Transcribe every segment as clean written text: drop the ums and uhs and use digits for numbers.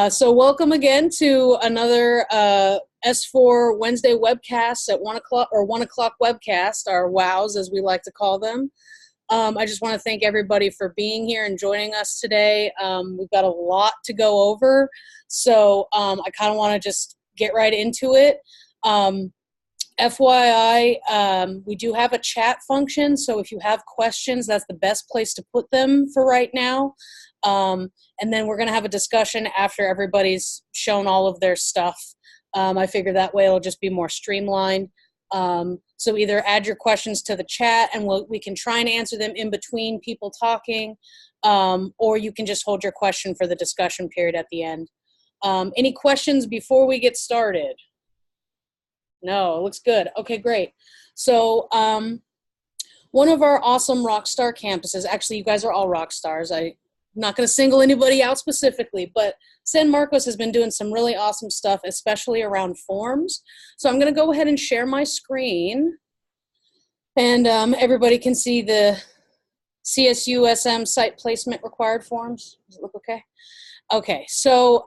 So welcome again to another S4 Wednesday webcast at 1 o'clock, or 1 o'clock webcast, our WOWs as we like to call them. I just want to thank everybody for being here and joining us today. We've got a lot to go over, so I kind of want to just get right into it. FYI, we do have a chat function, so if you have questions, that's the best place to put them for right now. And then we're going to have a discussion after everybody's shown all of their stuff. I figure that way it'll just be more streamlined. So either add your questions to the chat and we can try and answer them in between people talking, or you can just hold your question for the discussion period at the end. Any questions before we get started? No, it looks good. Okay, great. So one of our awesome Rockstar campuses, actually you guys are all rock stars. I'm not going to single anybody out specifically, but San Marcos has been doing some really awesome stuff, especially around forms. So I'm going to go ahead and share my screen, and everybody can see the CSUSM site placement required forms. Does it look okay? Okay, so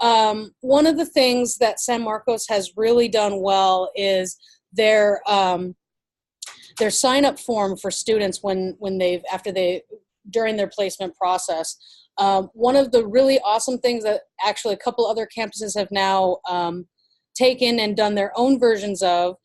one of the things that San Marcos has really done well is their sign-up form for students during their placement process. One of the really awesome things that actually a couple other campuses have now taken and done their own versions of,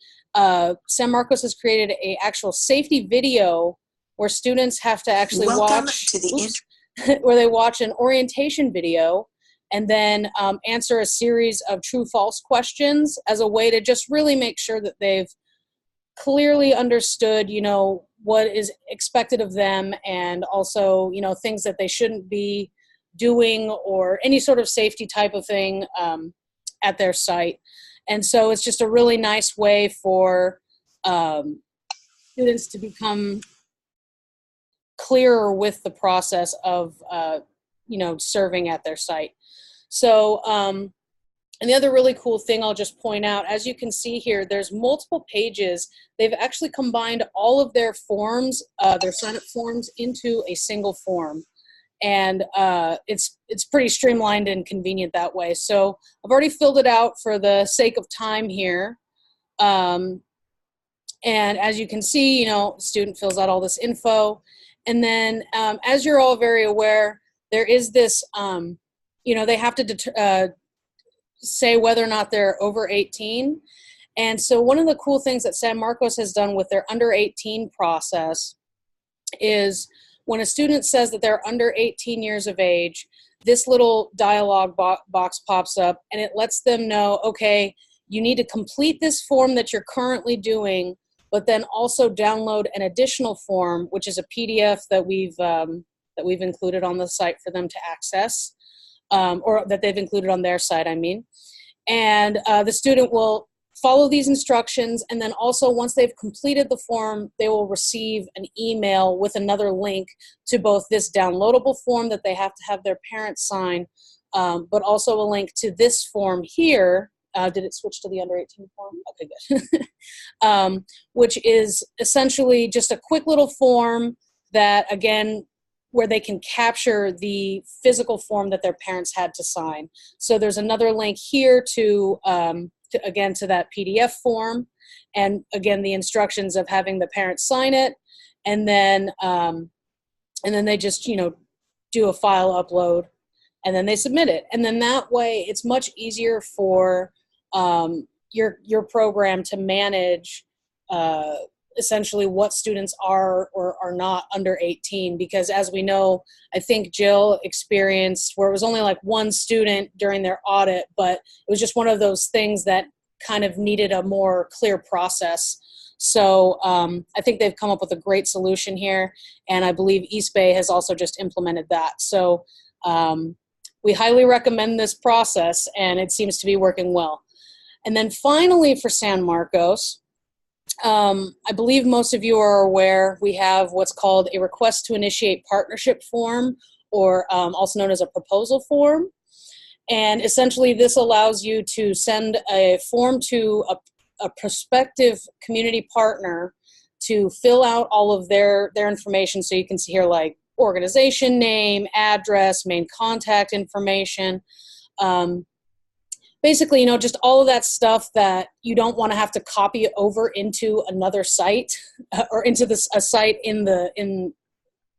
San Marcos has created a actual safety video where students have to actually where they watch an orientation video and then answer a series of true-false questions as a way to just really make sure that they've clearly understood, what is expected of them, and also, things that they shouldn't be doing or any sort of safety type of thing at their site. And so it's just a really nice way for students to become clearer with the process of, serving at their site. So, and the other really cool thing I'll just point out, as you can see here, there's multiple pages. They've actually combined all of their forms, their sign-up forms, into a single form. And it's pretty streamlined and convenient that way. So I've already filled it out for the sake of time here. And as you can see, the student fills out all this info. And then as you're all very aware, there is this, they have to say whether or not they're over 18. And so one of the cool things that San Marcos has done with their under 18 process is when a student says that they're under 18 years of age, this little dialog box pops up and it lets them know, okay, you need to complete this form that you're currently doing, but then also download an additional form, which is a PDF that we've included on the site for them to access. Or that they've included on their site, I mean. And the student will follow these instructions, and then also once they've completed the form, they will receive an email with another link to both this downloadable form that they have to have their parents sign, but also a link to this form here. Did it switch to the under 18 form? Okay, good. Which is essentially just a quick little form that, again, where they can capture the physical form that their parents had to sign. So there's another link here to that PDF form, and again the instructions of having the parents sign it, and then they just do a file upload, and then they submit it, and then that way it's much easier for your program to manage essentially what students are or are not under 18, because as we know, I think Jill experienced where it was only like one student during their audit, but it was just one of those things that kind of needed a more clear process. So I think they've come up with a great solution here, and I believe East Bay has also just implemented that. So we highly recommend this process, and it seems to be working well. And then finally for San Marcos, I believe most of you are aware we have what's called a request to initiate partnership form, or also known as a proposal form. And essentially this allows you to send a form to a prospective community partner to fill out all of their information. So you can see here like organization name, address, main contact information. Basically, just all of that stuff that you don't want to have to copy over into another site or into a site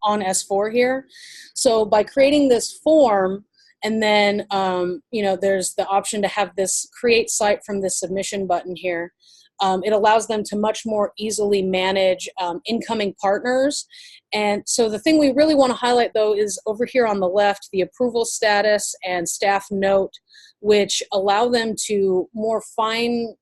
on S4 here. So by creating this form, and then, there's the option to have this create site from this submission button here. It allows them to much more easily manage incoming partners. And so the thing we really want to highlight, though, is over here on the left, the approval status and staff note, which allow them to more finely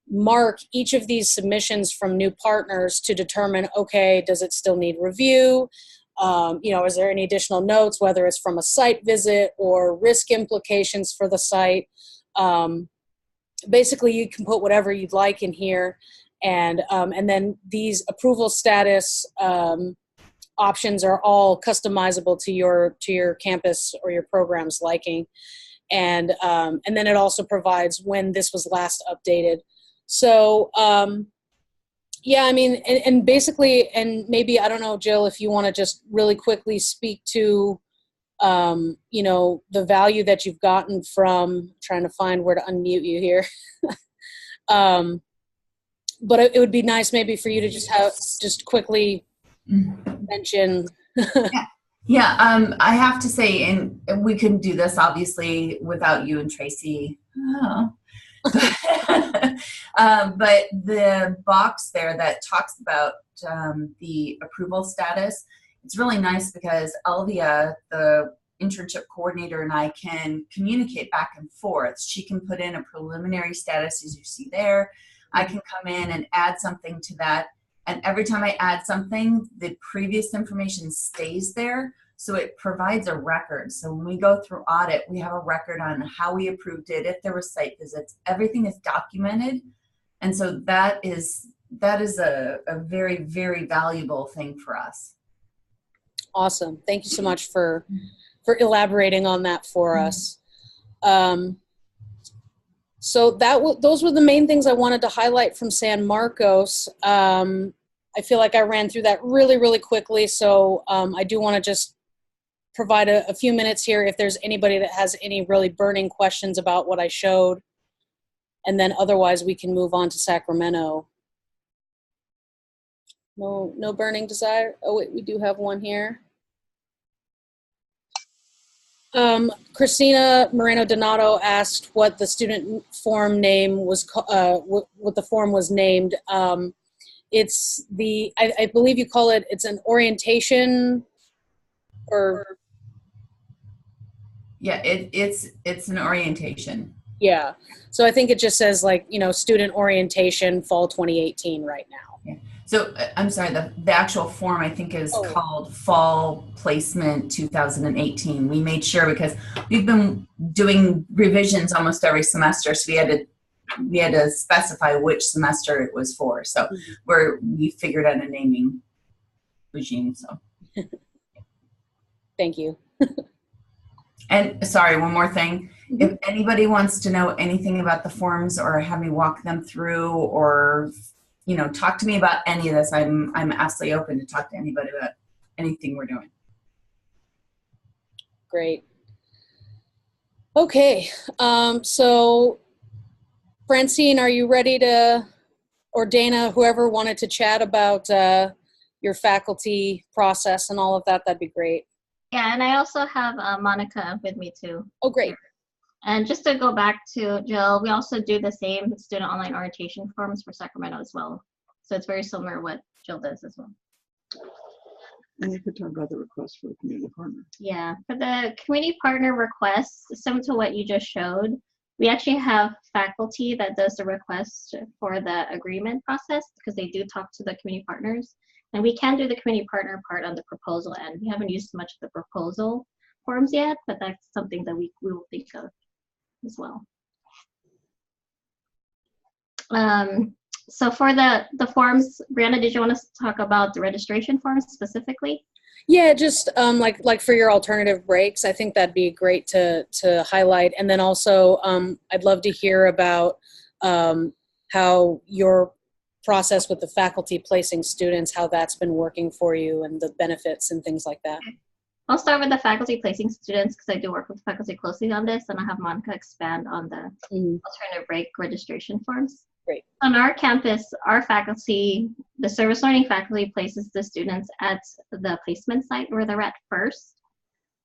mark each of these submissions from new partners to determine, okay, does it still need review? Is there any additional notes, whether it's from a site visit or risk implications for the site? Basically, you can put whatever you'd like in here, and then these approval status options are all customizable to your campus or your program's liking, and then it also provides when this was last updated. So yeah, I mean, and basically, and maybe, I don't know, Jill, if you want to just really quickly speak to the value that you've gotten from trying to find where to unmute you here. But it would be nice maybe for you to just quickly mention. I have to say, and we couldn't do this obviously without you and Tracy. Oh. But the box there that talks about the approval status, it's really nice because Elvia, the internship coordinator, and I can communicate back and forth. She can put in a preliminary status, as you see there. I can come in and add something to that. And every time I add something, the previous information stays there. So it provides a record. So when we go through audit, we have a record on how we approved it, if there were site visits, everything is documented. And so that is a very, very valuable thing for us. Awesome. Thank you so much for elaborating on that for us. So those were the main things I wanted to highlight from San Marcos. I feel like I ran through that really, really quickly. So I do want to just provide a few minutes here if there's anybody that has any really burning questions about what I showed. And then otherwise we can move on to Sacramento. No burning desire. Oh wait, we do have one here. Christina Moreno Donato asked what the student form name was, what the form was named. It's I believe you call it, it's an orientation or. Yeah, it's an orientation. Yeah. So I think it just says student orientation fall 2018 right now. Yeah. So I'm sorry, the actual form I think is called Fall Placement 2018. We made sure because we've been doing revisions almost every semester, so we had to specify which semester it was for. So we figured out a naming regime. So thank you. And sorry, one more thing. If anybody wants to know anything about the forms or have me walk them through or talk to me about any of this, I'm absolutely open to talk to anybody about anything we're doing. Great. Okay, so Francine, are you ready to, or Dana, whoever wanted to chat about your faculty process and all of that, that'd be great. Yeah, and I also have Monica with me too. Oh, great. And just to go back to Jill, we also do the same student online orientation forms for Sacramento as well. So it's very similar to what Jill does as well. And you could talk about the request for the community partner. Yeah, for the community partner requests, similar to what you just showed, we actually have faculty that does the request for the agreement process because they do talk to the community partners. And we can do the community partner part on the proposal end. We haven't used much of the proposal forms yet, but that's something that we will think of as well. So for the forms, Brianna, did you want us to talk about the registration forms specifically? Yeah, just like for your alternative breaks, I think that'd be great to highlight. And then also, I'd love to hear about how your process with the faculty placing students, how that's been working for you and the benefits and things like that. I'll start with the faculty placing students because I do work with faculty closely on this, and I'll have Monica expand on the alternative break registration forms. Great. On our campus, our faculty, the service learning faculty, places the students at the placement site where they're at first.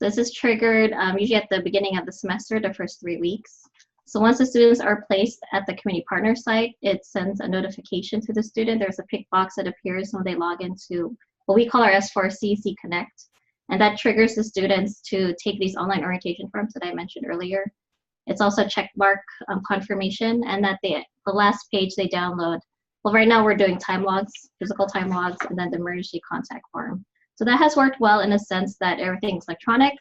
This is triggered usually at the beginning of the semester, the first 3 weeks. So once the students are placed at the community partner site, it sends a notification to the student. There's a pick box that appears when they log into what we call our S4 CEC Connect. And that triggers the students to take these online orientation forms that I mentioned earlier. It's also check mark confirmation, and that the last page they download, well, right now we're doing time logs, physical time logs, and then the emergency contact form. So that has worked well in a sense that everything's electronic.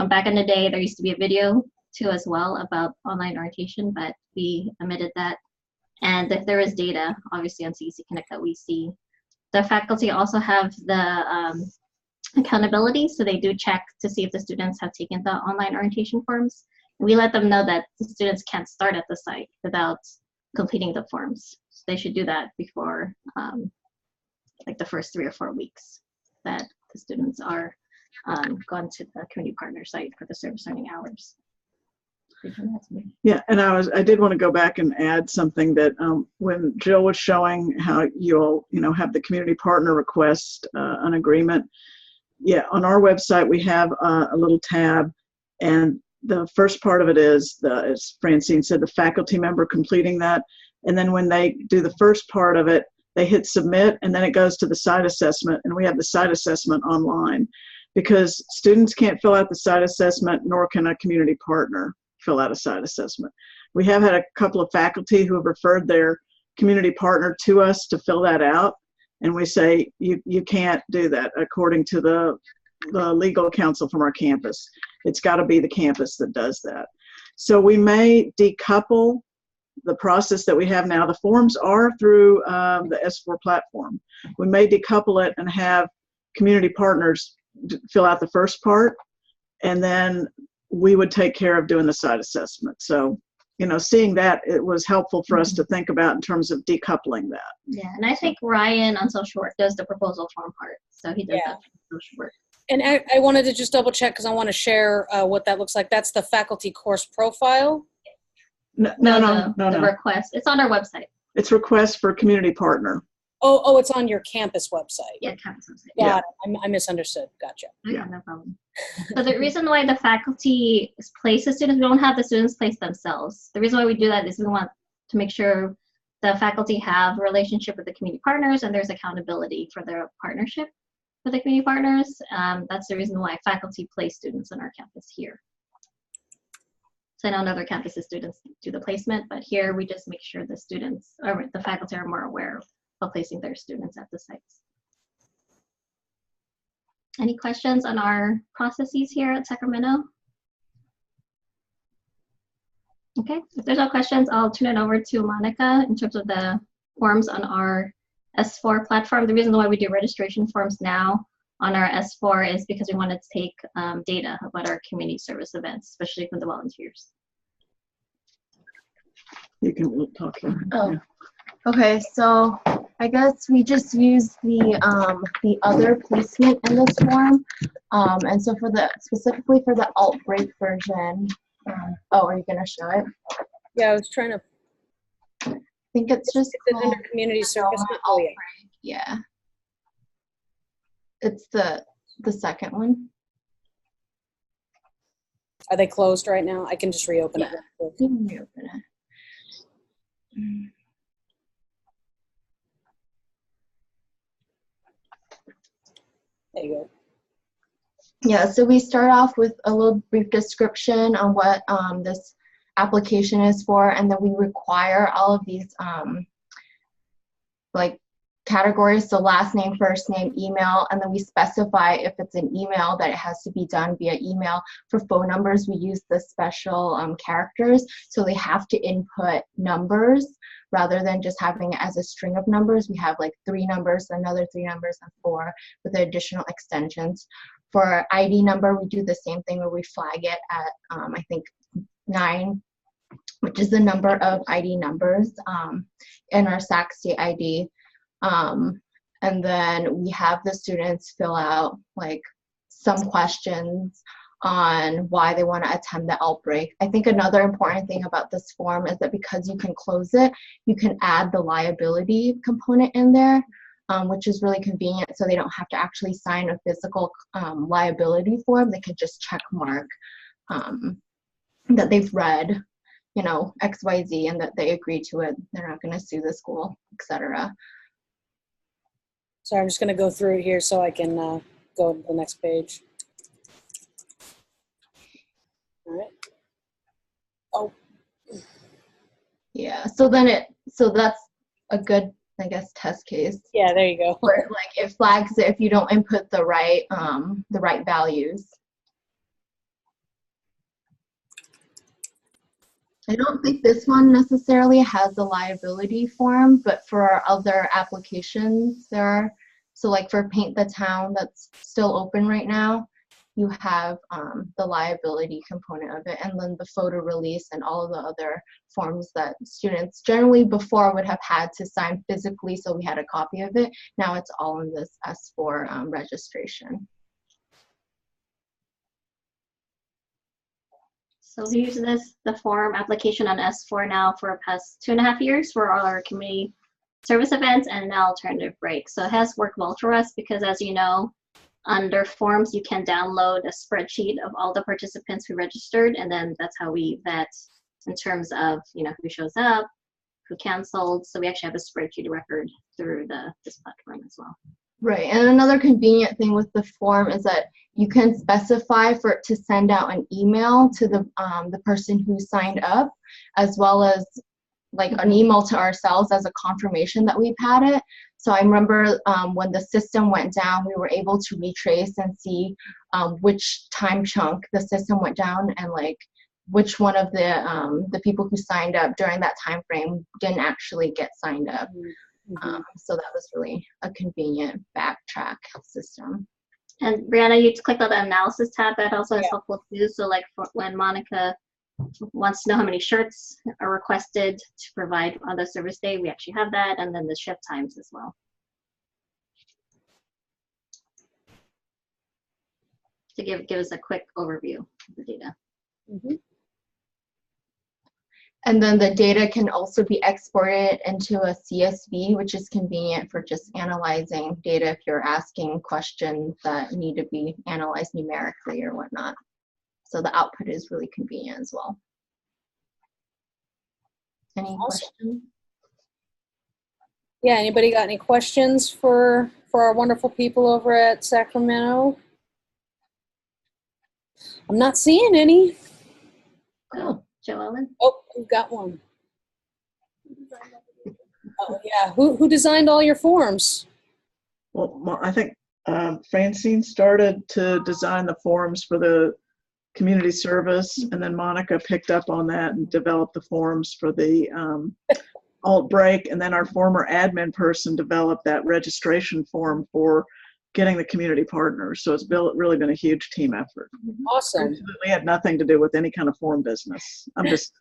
Back in the day, there used to be a video too as well about online orientation, but we omitted that. And if there is data, obviously on CEC Connect that we see. The faculty also have the accountability, so they do check to see if the students have taken the online orientation forms. We let them know that the students can't start at the site without completing the forms. So they should do that before like the first 3 or 4 weeks that the students are gone to the community partner site for the service learning hours. Yeah, and I did want to go back and add something that when Jill was showing how you'll have the community partner request an agreement. Yeah, on our website we have a little tab, and the first part of it is, as Francine said, the faculty member completing that, and then when they do the first part of it, they hit submit, and then it goes to the site assessment, and we have the site assessment online, because students can't fill out the site assessment, nor can a community partner fill out a site assessment. We have had a couple of faculty who have referred their community partner to us to fill that out, and we say you can't do that according to the legal counsel from our campus. It's got to be the campus that does that. So we may decouple the process that we have now. The forms are through the S4 platform. We may decouple it and have community partners fill out the first part, and then we would take care of doing the site assessment. So, seeing that, it was helpful for us to think about in terms of decoupling that. Yeah, and I think Ryan on social work does the proposal form part. So he does that for social work. And I wanted to just double check because I want to share what that looks like. That's the faculty course profile. No. The request. It's on our website. It's request for community partner. Oh, it's on your campus website. Yeah, campus website. Got it. I misunderstood. Gotcha. Yeah, no problem. So the reason why the faculty place the students, we don't have the students place themselves. The reason why we do that is we want to make sure the faculty have a relationship with the community partners and there's accountability for their partnership with the community partners. That's the reason why faculty place students on our campus here. So I know on other campuses students do the placement, but here we just make sure the students or the faculty are more aware of placing their students at the sites. Any questions on our processes here at Sacramento? Okay, if there's no questions, I'll turn it over to Monica in terms of the forms on our S4 platform. The reason why we do registration forms now on our S4 is because we wanted to take data about our community service events, especially from the volunteers. You can talk here. Oh. Yeah. Okay, so I guess we just use the other placement in this form, and so specifically for the alt break version. Are you gonna show it? Yeah, I was trying to. I think it's just It's under community service. alt break. Yeah, it's the second one. Are they closed right now? I can just reopen it. You can reopen it. There you go. Yeah, so we start off with a little brief description on what this application is for, and then we require all of these like categories, so last name, first name, email, and then we specify if it's an email that it has to be done via email. For phone numbers, we use the special characters, so they have to input numbers rather than just having it as a string of numbers. We have like 3 numbers, another 3 numbers, and 4 with additional extensions. For ID number, we do the same thing where we flag it at, I think, 9, which is the number of ID numbers in our SAC state ID. And then we have the students fill out like some questions on why they want to attend the outbreak. I think another important thing about this form is that because you can close it, you can add the liability component in there, which is really convenient, so they don't have to actually sign a physical liability form. They can just check mark that they've read, you know, XYZ, and that they agree to it. They're not going to sue the school, etc. So I'm just going to go through it here so I can go to the next page. All right. Oh. Yeah. So that's a good, I guess, test case. Yeah, there you go. Where like it flags it if you don't input the right values. I don't think this one necessarily has the liability form, but for our other applications there are. So like for Paint the Town, that's still open right now, you have the liability component of it, and then the photo release and all of the other forms that students generally before would have had to sign physically, so we had a copy of it. Now it's all in this S4 registration. So we use the form application on S4 now for the past 2.5 years for all our community service events and now alternative breaks. So it has worked well for us because, as you know, under forms you can download a spreadsheet of all the participants who registered, and then that's how we vet in terms of, you know, who shows up, who canceled. So we actually have a spreadsheet record through this platform as well. Right, and another convenient thing with the form is that you can specify for it to send out an email to the person who signed up, as well as like an email to ourselves as a confirmation that we've had it. So I remember when the system went down, we were able to retrace and see which time chunk the system went down and like which one of the people who signed up during that time frame didn't actually get signed up. So that was really a convenient backtrack system. And Brianna, you clicked on the analysis tab. That also is helpful too. So like for when Monica wants to know how many shirts are requested to provide on the service day, we actually have that, and then the shift times as well. To give us a quick overview of the data. And then the data can also be exported into a CSV, which is convenient for just analyzing data if you're asking questions that need to be analyzed numerically or whatnot. So the output is really convenient as well. Any questions? Yeah, anybody got any questions for our wonderful people over at Sacramento? I'm not seeing any. Oh, Joellen? Oh, we've got one. Oh, yeah. Who designed all your forms? Well, I think Francine started to design the forms for the community service, and then Monica picked up on that and developed the forms for the alt break, and then our former admin person developed that registration form for getting the community partners. So it's really been a huge team effort. Awesome. Absolutely had nothing to do with any kind of form business. I'm just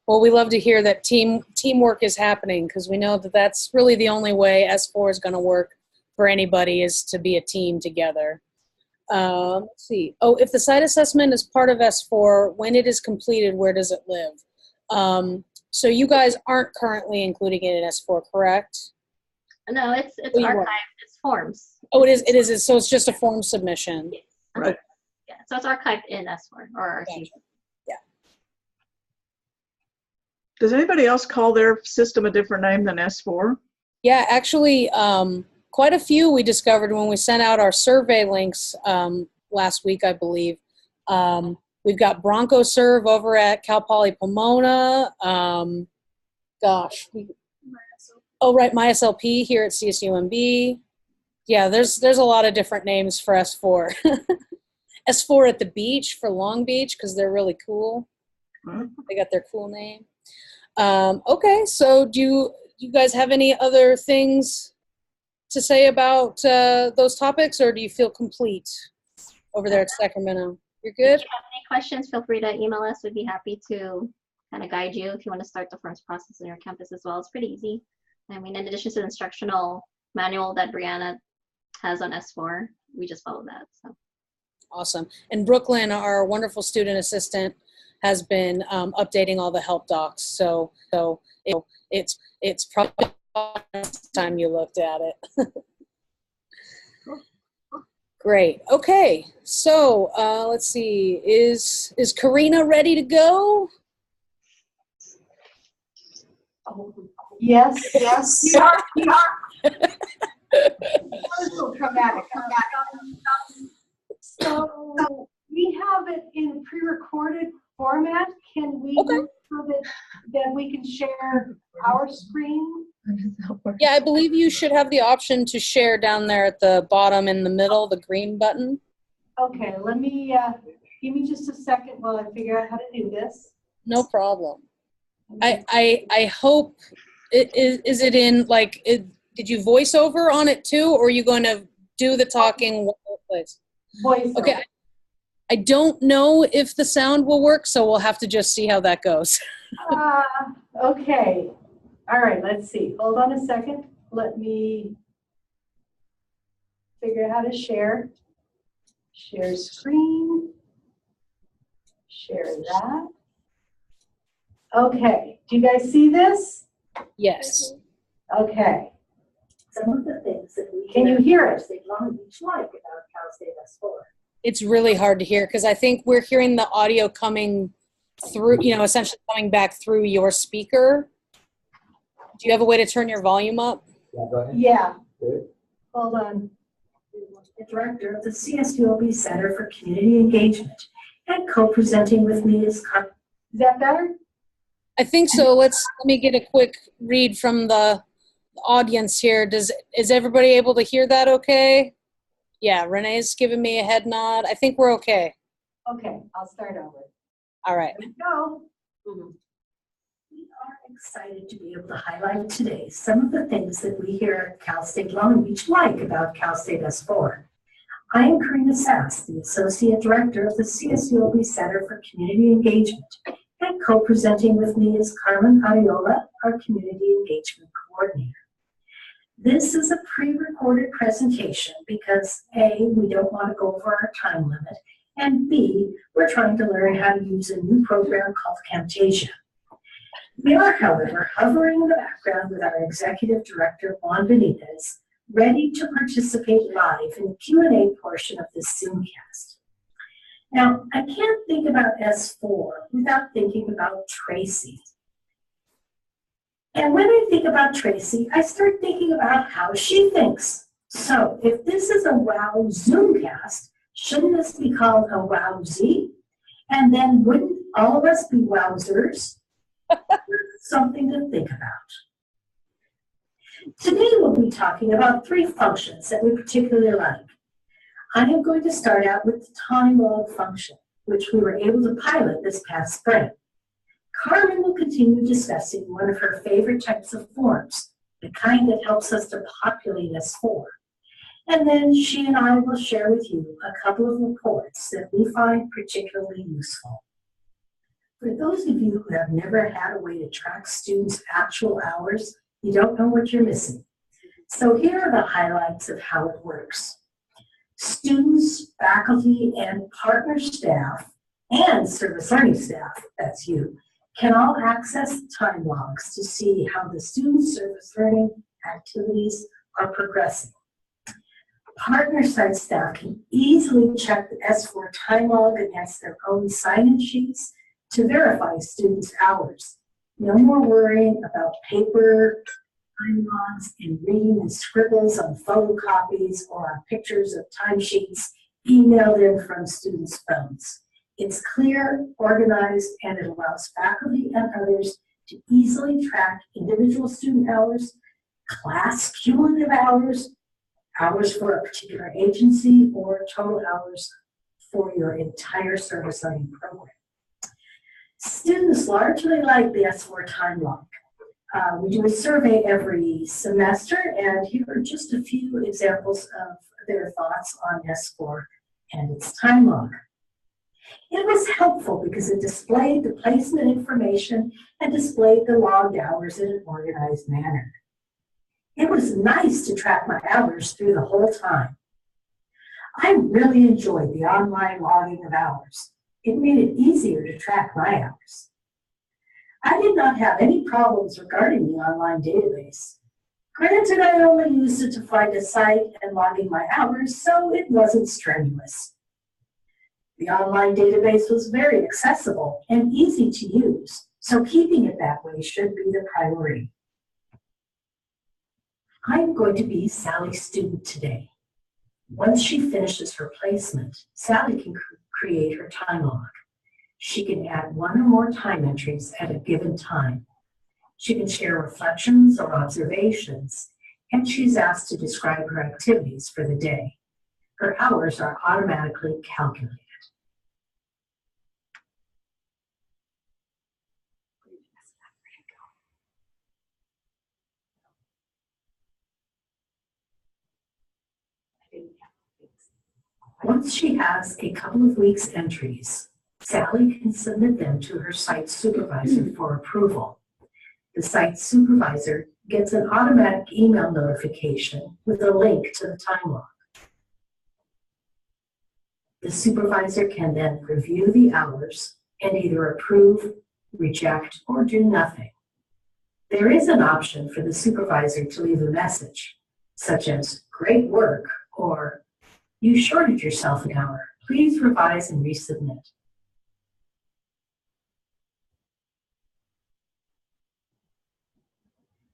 Well, we love to hear that teamwork is happening, because we know that that's really the only way S4 is going to work for anybody, is to be a team together. Let's see. Oh, if the site assessment is part of S4, when it is completed, where does it live? So you guys aren't currently including it in S4, correct? No, it's archived. It's forms. Oh, it is. So it's just a form submission. Yes. right. Yeah, so it's archived in S4 or RC. Yeah. Does anybody else call their system a different name than S4? Yeah, actually, quite a few we discovered when we sent out our survey links last week, I believe. We've got Bronco Serve over at Cal Poly Pomona. MySLP here at CSUMB. Yeah, there's a lot of different names for S4. S4 at the beach for Long Beach, because they're really cool. They got their cool name. Okay, so do you guys have any other things to say about those topics, or do you feel complete over there at Sacramento? You're good? If you have any questions, feel free to email us. We'd be happy to kind of guide you if you want to start the forms process on your campus as well. It's pretty easy. I mean, in addition to the instructional manual that Brianna has on S4. We just follow that. So. Awesome. And Brooklyn, our wonderful student assistant, has been updating all the help docs. So it's probably the last time you looked at it. Great. Okay. So let's see. Is Karina ready to go? Oh, yes. We are. So dramatic. So we have it in pre-recorded format. Can we do so that we can share our screen? Yeah, I believe you should have the option to share down there at the bottom in the middle, the green button. Okay, let me give me just a second while I figure out how to do this. No problem. I hope is it in like did you voice over on it too, or are you going to do the talking one place? Voice. Okay. I don't know if the sound will work, so we'll have to just see how that goes. Okay. All right, let's see. Hold on a second. Let me figure out how to share. Share screen. Share that. Okay. Do you guys see this? Yes. Okay. Some of the things that we Can you hear it? State Long Beach like about Cal State S4. It's really hard to hear because I think we're hearing the audio coming through, essentially coming back through your speaker. Do you have a way to turn your volume up? Yeah, go ahead. Yeah. Good. Hold on. The director of the CSULB Center for Community Engagement, and co-presenting with me is Is that better? I think so. Let me get a quick read from the audience here. Is everybody able to hear that okay? Yeah, Renee's giving me a head nod. I think we're okay. Okay, I'll start over. All right. Here we go. We are excited to be able to highlight today some of the things that we here at Cal State Long Beach like about Cal State S4. I am Karina Sass, the Associate Director of the CSULB Center for Community Engagement, and co-presenting with me is Carmen Ariola, our Community Engagement Coordinator. This is a pre-recorded presentation because A, we don't want to go over our time limit, and B, we're trying to learn how to use a new program called Camtasia. We are, however, hovering in the background with our Executive Director, Juan Benitez, ready to participate live in the Q&A portion of this Zoomcast. Now, I can't think about S4 without thinking about Tracy. And when I think about Tracy, I start thinking about how she thinks. So if this is a WoW Zoomcast, shouldn't this be called a WowZ? And then wouldn't all of us be Wowzers? Something to think about. Today we'll be talking about 3 functions that we particularly like. I am going to start out with the time log function, which we were able to pilot this past spring. Carmen will continue discussing one of her favorite types of forms, the kind that helps us to populate S4. And then she and I will share with you a couple of reports that we find particularly useful. For those of you who have never had a way to track students' actual hours, you don't know what you're missing. So here are the highlights of how it works. Students, faculty, and partner staff, and service learning staff, that's you, can all access time logs to see how the student service learning activities are progressing. Partner site staff can easily check the S4 time log against their own sign-in sheets to verify students' hours. No more worrying about paper time logs and reading the scribbles on photocopies or on pictures of timesheets emailed in from students' phones. It's clear, organized, and it allows faculty and others to easily track individual student hours, class cumulative hours, hours for a particular agency, or total hours for your entire service learning program. Students largely like the S4 time log. We do a survey every semester, and here are just a few examples of their thoughts on S4 and its time log. It was helpful because it displayed the placement information and displayed the logged hours in an organized manner. It was nice to track my hours through the whole time. I really enjoyed the online logging of hours. It made it easier to track my hours. I did not have any problems regarding the online database. Granted, I only used it to find a site and logging my hours, so it wasn't strenuous. The online database was very accessible and easy to use, so keeping it that way should be the priority. I'm going to be Sally's student today. Once she finishes her placement, Sally can create her time log. She can add one or more time entries at a given time. She can share reflections or observations, and she's asked to describe her activities for the day. Her hours are automatically calculated. Once she has a couple of weeks' entries, Sally can submit them to her site supervisor for approval. The site supervisor gets an automatic email notification with a link to the time log. The supervisor can then review the hours and either approve, reject, or do nothing. There is an option for the supervisor to leave a message, such as "Great work" or "You shorted yourself an hour. Please revise and resubmit."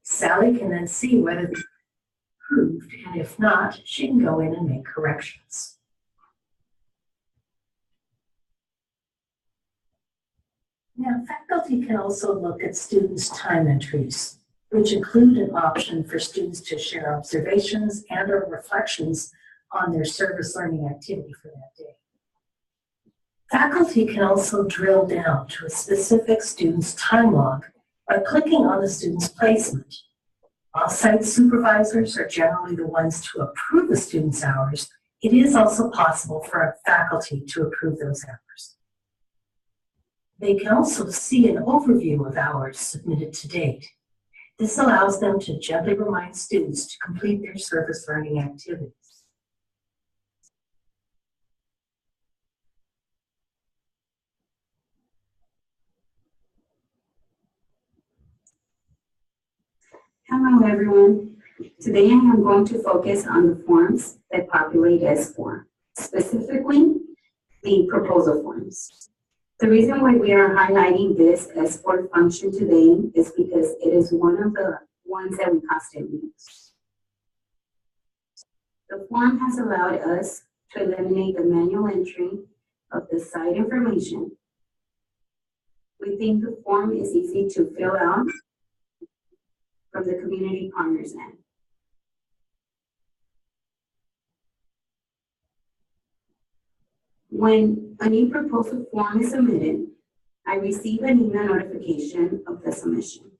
Sally can then see whether it's approved, and if not, she can go in and make corrections. Now, faculty can also look at students' time entries, which include an option for students to share observations and or reflections on their service learning activity for that day. Faculty can also drill down to a specific student's time log by clicking on the student's placement. While site supervisors are generally the ones to approve the student's hours, it is also possible for a faculty to approve those hours. They can also see an overview of hours submitted to date. This allows them to gently remind students to complete their service learning activities. Hello everyone. Today I am going to focus on the forms that populate S4, specifically the proposal forms. The reason why we are highlighting this S4 function today is because it is one of the ones that we constantly use. The form has allowed us to eliminate the manual entry of the site information. We think the form is easy to fill out from the community partners end. When a new proposal form is submitted, I receive an email notification of the submission.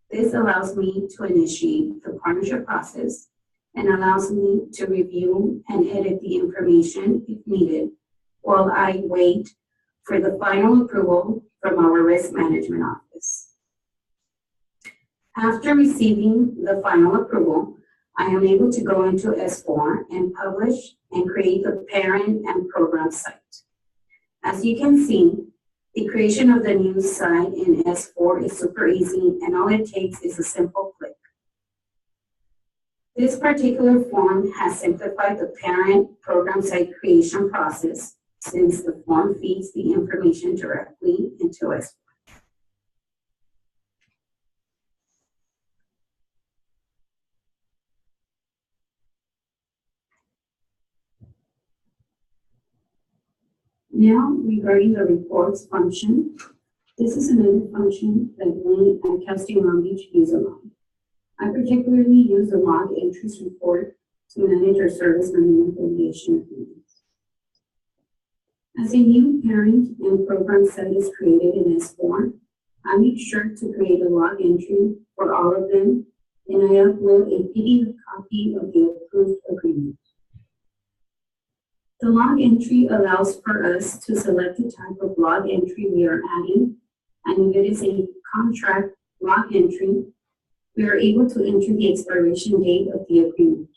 This allows me to initiate the partnership process and allows me to review and edit the information if needed while I wait for the final approval from our risk management office. After receiving the final approval, I am able to go into S4 and publish and create the parent and program site. As you can see, the creation of the new site in S4 is super easy, and all it takes is a simple click. This particular form has simplified the parent program site creation process since the form feeds the information directly into S4. Now, regarding the reports function, this is another function that we at Casting Long Beach use a lot. I particularly use the log entries report to manage our service learning affiliation agreements. As a new parent and program site is created in S4, I make sure to create a log entry for all of them, and I upload a PDF copy of the approved agreement. The log entry allows for us to select the type of log entry we are adding, and if it is a contract log entry, we are able to enter the expiration date of the agreement.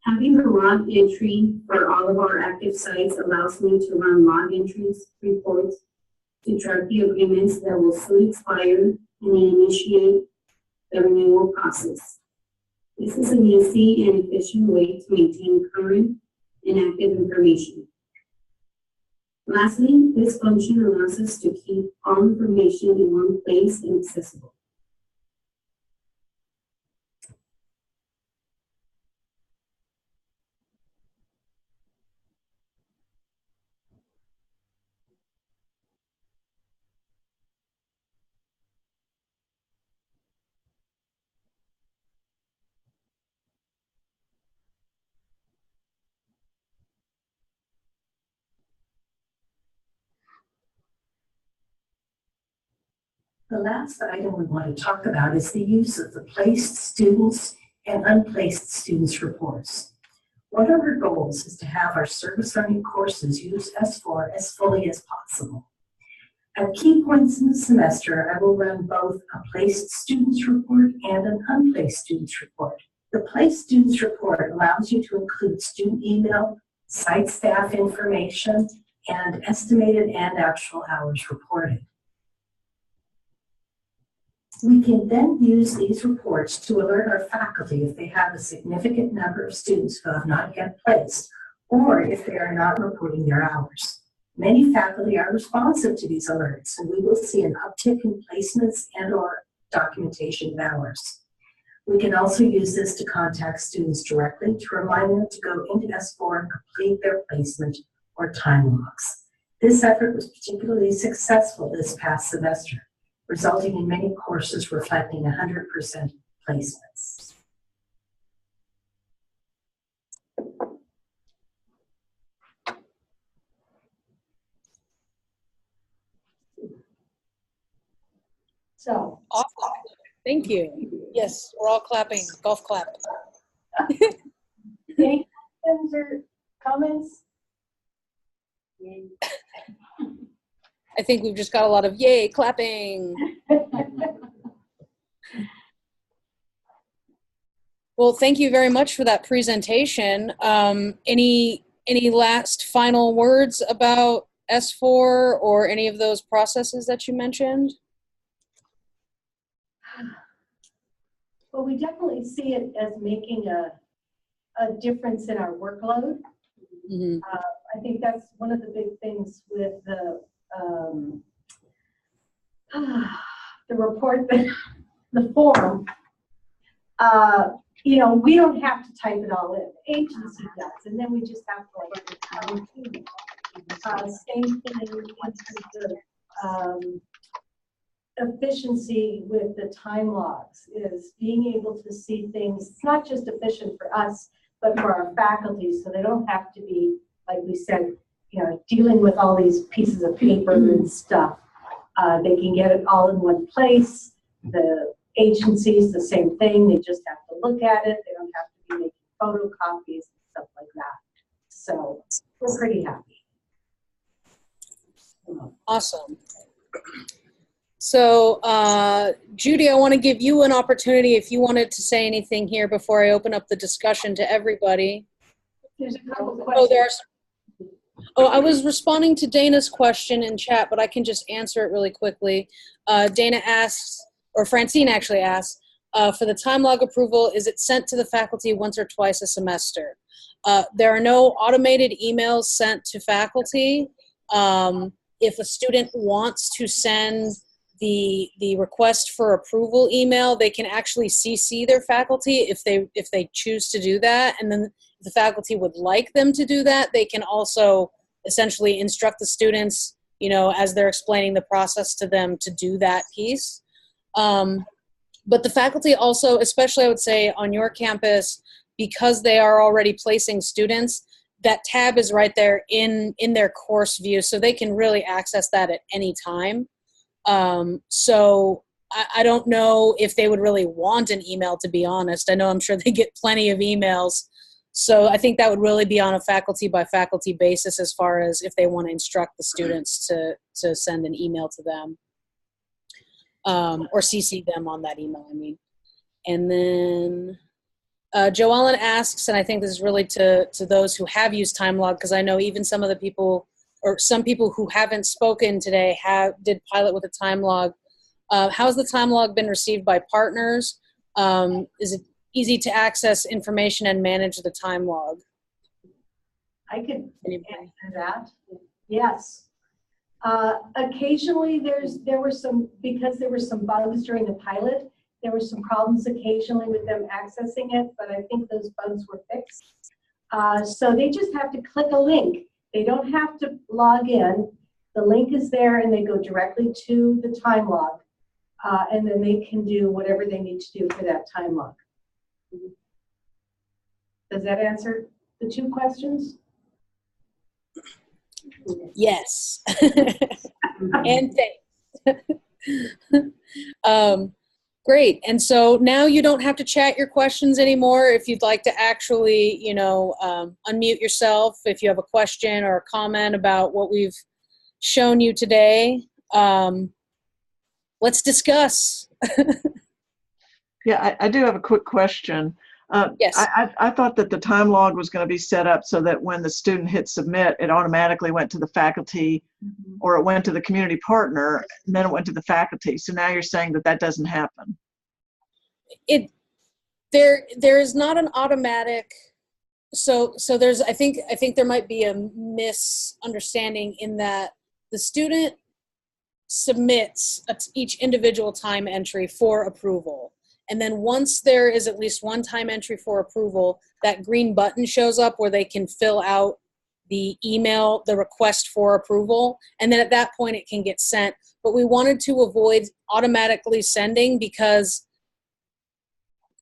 Having a log entry for all of our active sites allows me to run log entries, reports, to track the agreements that will soon expire and initiate the renewal process. This is an easy and efficient way to maintain current and active information. Lastly, this function allows us to keep all information in one place and accessible. The last item we want to talk about is the use of the placed students and unplaced students reports. One of our goals is to have our service learning courses use S4 as fully as possible. At key points in the semester, I will run both a placed students report and an unplaced students report. The placed students report allows you to include student email, site staff information, and estimated and actual hours reported. We can then use these reports to alert our faculty if they have a significant number of students who have not yet placed, or if they are not reporting their hours. Many faculty are responsive to these alerts, and we will see an uptick in placements and/or documentation of hours. We can also use this to contact students directly to remind them to go into S4 and complete their placement or time logs. This effort was particularly successful this past semester, resulting in many courses reflecting 100% placements. So, Awesome. Thank you. Yes, we're all clapping. Golf clap. any questions or comments? I think we've just got a lot of yay clapping. Well, thank you very much for that presentation. Any last final words about S4 or any of those processes that you mentioned? Well, we definitely see it as making a difference in our workload. Mm-hmm. I think that's one of the big things with the report, the form. You know, we don't have to type it all in. Agency does, and then we just have to like same thing in terms of efficiency with the time logs is being able to see things. It's not just efficient for us, but for our faculty, so they don't have to be, like we said, you know, dealing with all these pieces of paper and stuff. They can get it all in one place. The agencies, the same thing. They just have to look at it. They don't have to be making photocopies and stuff like that. So we're pretty happy. Awesome. So, Judy, I want to give you an opportunity if you wanted to say anything here before I open up the discussion to everybody. There's a couple questions. Oh, there are some. Oh, I was responding to Dana's question in chat, but I can just answer it really quickly. Dana asks, or Francine actually asks, for the time log approval, is it sent to the faculty once or twice a semester? There are no automated emails sent to faculty. If a student wants to send the request for approval email, they can actually CC their faculty if they choose to do that. And then if the faculty would like them to do that, they can also essentially instruct the students, you know, as they're explaining the process to them, to do that piece. But the faculty also, especially I would say on your campus, because they are already placing students, that tab is right there in their course view, so they can really access that at any time. So I don't know if they would really want an email, to be honest. I know I'm sure they get plenty of emails. So I think that would really be on a faculty by faculty basis as far as if they want to instruct the students to send an email to them. or CC them on that email, I mean. And then Joellen asks, and I think this is really to those who have used TimeLog, because I know even some of the people, or some people who haven't spoken today did pilot with a TimeLog. How's the TimeLog been received by partners? Is it easy to access information and manage the TimeLog? I could answer that. Yes. Occasionally there were some bugs during the pilot. There were some problems occasionally with them accessing it, but I think those bugs were fixed. So they just have to click a link. They don't have to log in. The link is there and they go directly to the TimeLog. And then they can do whatever they need to do for that TimeLog. Does that answer the two questions? Yes. And thanks. Great. And so now you don't have to chat your questions anymore. If you'd like to actually, unmute yourself if you have a question or a comment about what we've shown you today, let's discuss. Yeah, I do have a quick question. Yes. I thought that the time log was going to be set up so that when the student hit submit, it automatically went to the faculty, or it went to the community partner, and then it went to the faculty. So now you're saying that that doesn't happen. There is not an automatic. So there's I think there might be a misunderstanding in that the student submits each individual time entry for approval. And then once there is at least one time entry for approval, that green button shows up where they can fill out the email, the request for approval. And then at that point it can get sent. But we wanted to avoid automatically sending because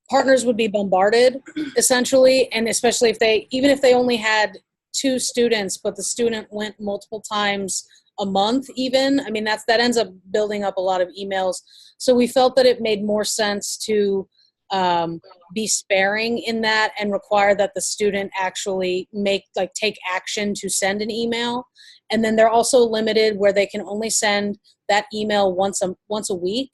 partners would be bombarded essentially. And especially even if they only had 2 students, but the student went multiple times a month even, I mean, that ends up building up a lot of emails. So we felt that it made more sense to be sparing in that and require that the student actually take action to send an email. And then they're also limited where they can only send that email once a week.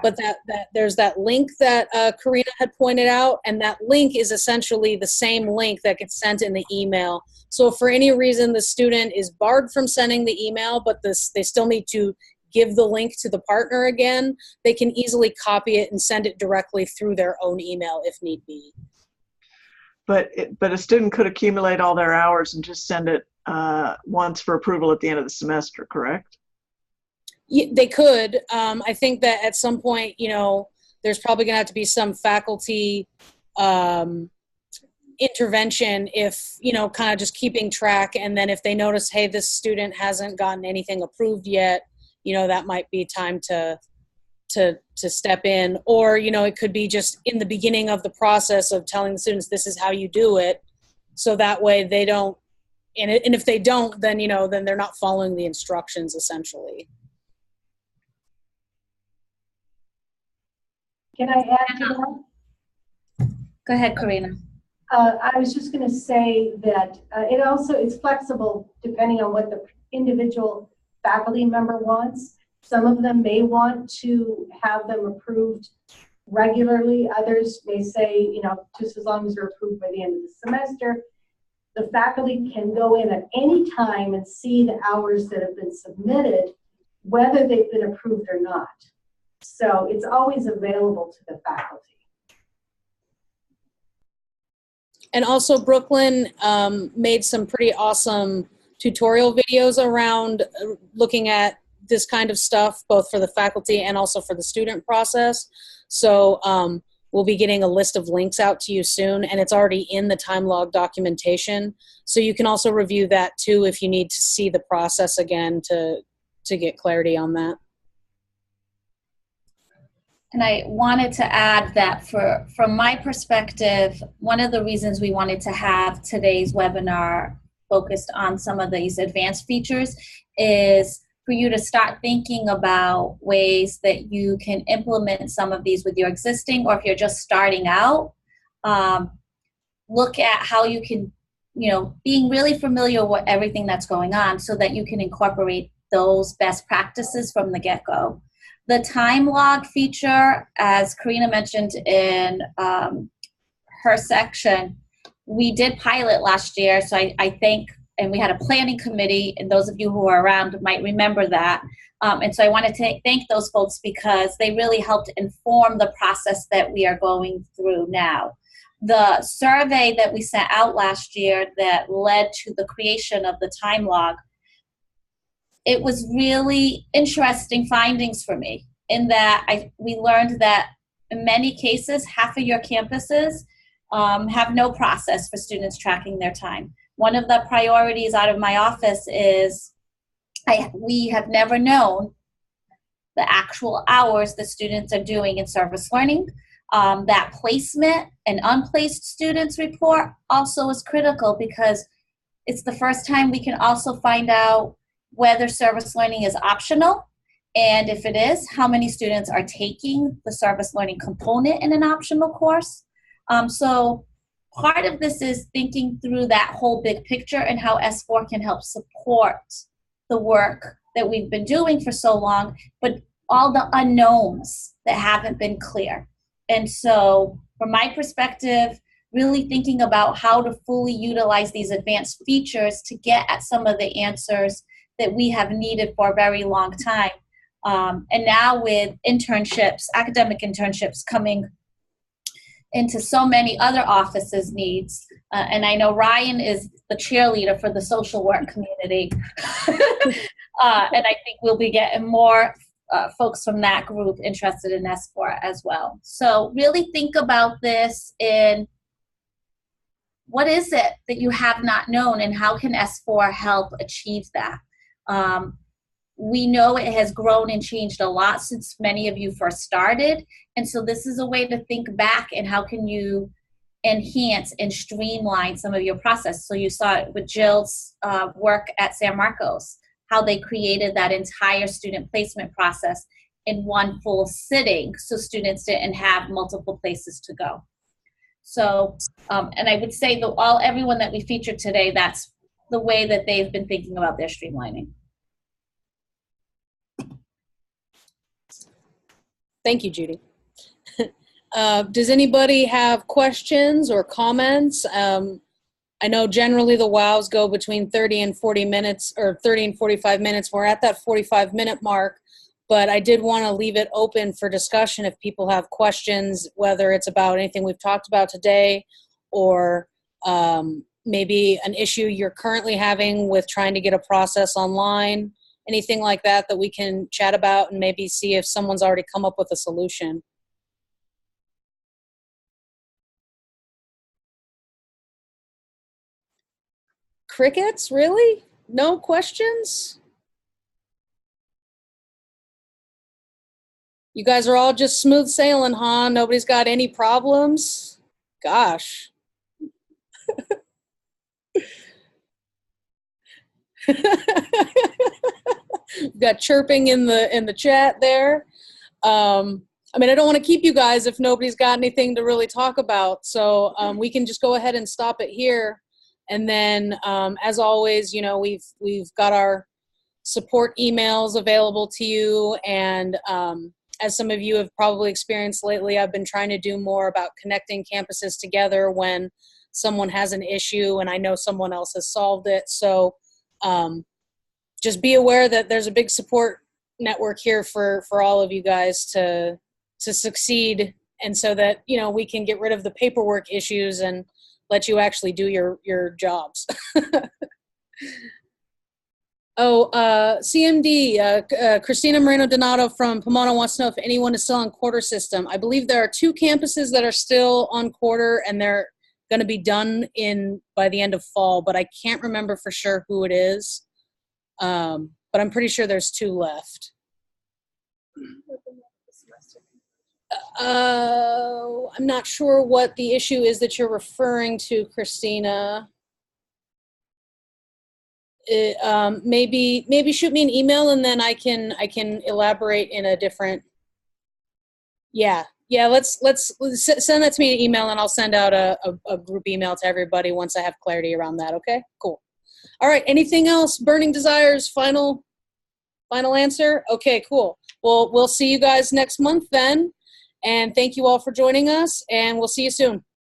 But that there's that link that Karina had pointed out, and that link is essentially the same link that gets sent in the email. So if for any reason the student is barred from sending the email, but they still need to give the link to the partner again, they can easily copy it and send it directly through their own email if need be. But a student could accumulate all their hours and just send it once for approval at the end of the semester, correct? Yeah, they could. I think that at some point, there's probably going to have to be some faculty intervention if, kind of just keeping track. And then if they notice, hey, this student hasn't gotten anything approved yet, that might be time to step in. Or, it could be just in the beginning of the process of telling the students this is how you do it. So that way they don't, and if they don't, then, then they're not following the instructions essentially. Can I add to that? Go ahead, Karina. I was just going to say that it's flexible depending on what the individual faculty member wants. Some of them may want to have them approved regularly. Others may say, just as long as they're approved by the end of the semester. The faculty can go in at any time and see the hours that have been submitted, whether they've been approved or not. So it's always available to the faculty. And also Brooklyn made some pretty awesome tutorial videos around looking at this kind of stuff, both for the faculty and also for the student process. So we'll be getting a list of links out to you soon, and it's already in the TimeLog documentation. So you can also review that too if you need to see the process again to get clarity on that. And I wanted to add that from my perspective, one of the reasons we wanted to have today's webinar focused on some of these advanced features is for you to start thinking about ways that you can implement some of these with your existing, or if you're just starting out, look at how you can, being really familiar with everything that's going on so that you can incorporate those best practices from the get-go. The time log feature, as Karina mentioned in her section, we did pilot last year, so I think, and we had a planning committee, and those of you who are around might remember that. And so I wanted to thank those folks because they really helped inform the process that we are going through now. The survey that we sent out last year that led to the creation of the time log, it was really interesting findings for me in that we learned that in many cases, half of your campuses have no process for students tracking their time. One of the priorities out of my office is we have never known the actual hours that students are doing in service learning. That placement and unplaced students report also is critical because it's the first time we can also find out whether service learning is optional, and if it is, how many students are taking the service learning component in an optional course. So part of this is thinking through that whole big picture and how S4 can help support the work that we've been doing for so long, but all the unknowns that haven't been clear. And so from my perspective, really thinking about how to fully utilize these advanced features to get at some of the answers that we have needed for a very long time. And now with internships, academic internships coming into so many other offices' needs, and I know Ryan is the cheerleader for the social work community, and I think we'll be getting more folks from that group interested in S4 as well. So really think about this in what is it that you have not known and how can S4 help achieve that? We know it has grown and changed a lot since many of you first started. And so this is a way to think back and how can you enhance and streamline some of your process. So you saw it with Jill's work at San Marcos, how they created that entire student placement process in one full sitting so students didn't have multiple places to go. So, and I would say that everyone that we featured today, that's the way that they've been thinking about their streamlining. Thank you, Judy. Does anybody have questions or comments? I know generally the WOWs go between 30 and 40 minutes or 30 and 45 minutes. We're at that 45-minute mark, but I did want to leave it open for discussion if people have questions, whether it's about anything we've talked about today or maybe an issue you're currently having with trying to get a process online, anything like that that we can chat about and maybe see if someone's already come up with a solution. Crickets, really? No questions? You guys are all just smooth sailing, huh? Nobody's got any problems? Gosh. We've got chirping in the chat there. I mean, I don't want to keep you guys if nobody's got anything to really talk about. So we can just go ahead and stop it here. And then, as always, you know, we've got our support emails available to you. And as some of you have probably experienced lately, I've been trying to do more about connecting campuses together when someone has an issue and I know someone else has solved it. So just be aware that there's a big support network here for all of you guys to succeed, and so that, you know, we can get rid of the paperwork issues and let you actually do your jobs. CMD, Christina Moreno Donato from Pomona wants to know if anyone is still on quarter system. I believe there are 2 campuses that are still on quarter, and they're going to be done by the end of fall, but I can't remember for sure who it is. But I'm pretty sure there's 2 left. I'm not sure what the issue is that you're referring to, Christina. Maybe shoot me an email and then I can elaborate in a different. Yeah. Let's send that to me an email and I'll send out a group email to everybody once I have clarity around that. Okay, cool. All right. Anything else? Burning desires. Final answer. Okay, cool. Well, we'll see you guys next month then. And thank you all for joining us, and we'll see you soon.